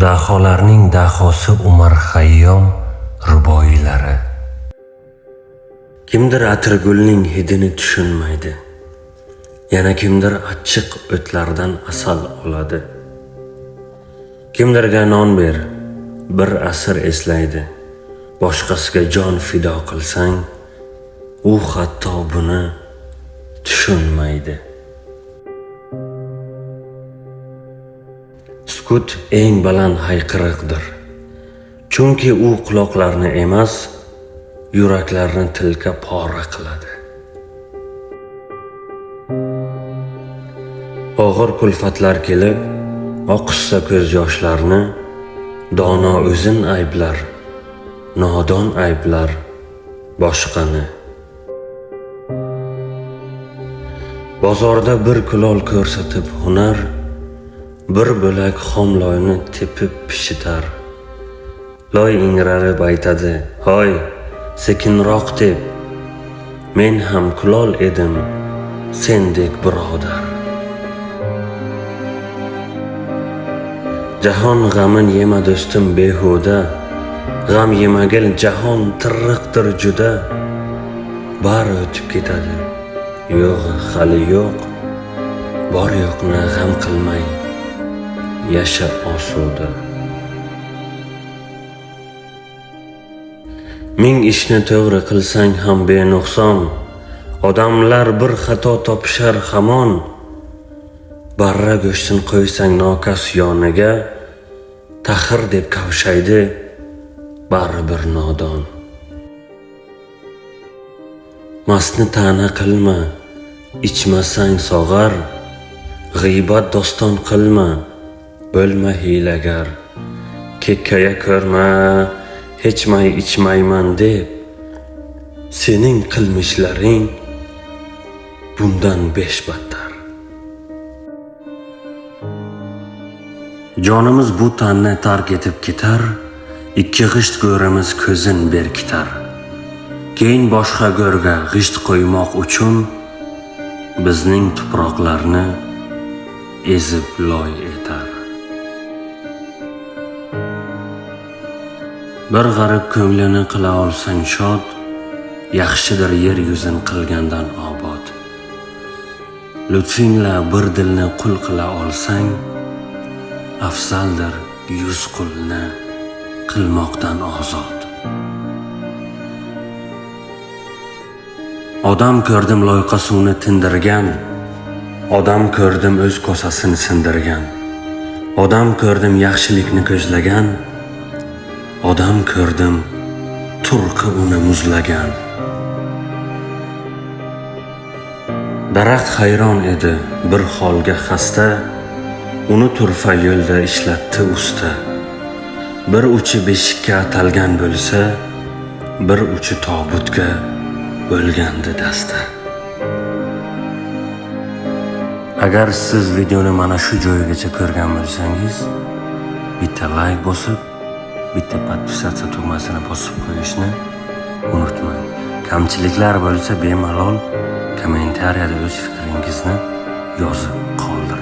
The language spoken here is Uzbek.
Daholarning dahosi Umar Xayyom ruboiylari. Kimdir atirgulning hidini tushunmaydi. Yana kimdir achchiq o'tlardan asal oladi. Kimdirga non ber, bir asr eslaydi. Boshqasiga jon fido qilsang, u hatto buni tushunmaydi. Sukut eng baland hayqiriqdir. Chunki u quloqlarni emas, yuraklarni tilka pora qiladi. Og'ir kulfatlar kelib, oqishsa ko'z yoshlarni, dono o'zin ayblar, nodon ayblar boshqani. Bozorda bir kulol ko'rsatib hunar, bir bo'lak xom loyni tepib pishitar. Loy ingrarib aytadi: "Hoy, sekinroq deb. Men ham kulol edim, sendek birodar." Jahon g'amin yema do'stim behuda, g'am yemagil jahon tirriqdir juda. Bari o'tib ketadi. Yo'q, hali yo'q. Bor yo'qni g'am qilmay yasha osuda. Ming ishni to'g'ri qilsang ham benuqson, odamlar bir xato topishar hamon. Barra go'shtin qo'ysang nokas yoniga, taxir deb kavshaydi baribir nodon. Mastni ta'na qilma, ichmasang sog'ar. G'iybat doston qilma, bo'lma hiylagar. Kekkaya ko'rma, hechmay ichmayman deb. Sening qilmishlaring bundan 5 battar. Jonimiz bu tanni tark etib ketar, ikki g'isht go'rimiz ko'zin berkitar. Keyin boshqa go'rga g'isht qo'ymoq uchun bizning tuproqlarni ezib loy etar. Bir g'arib ko'nglini qila olsang shod, yaxshidir yer yuzin qilgandan obod. Lutfingla bir dilni qul qila olsang, afzaldir 100 qulni qilmoqdan ozod. Odam ko'rdim loyqa suvni tindirgan, odam ko'rdim o'z kosasini sindirgan. Odam ko'rdim yaxshilikni ko'zlagan, odam ko'rdim turqi uni muzlagan. Daraxt hayron edi bir holga xasta, uni turfa yo'lda ishlatdi usta. Bir uchi beshikka atalgan bo'lsa, bir uchi tobutga bo'lgandi dasta. Agar siz videoni mana shu joyigacha ko'rgan bo'lsangiz, bitta like bosib, bitta podpisatsiya tugmasini bosib qo'yishni unutmang. Kamchiliklar bo'lsa bemalol kommentariyada o'z fikringizni yozib qoldiring.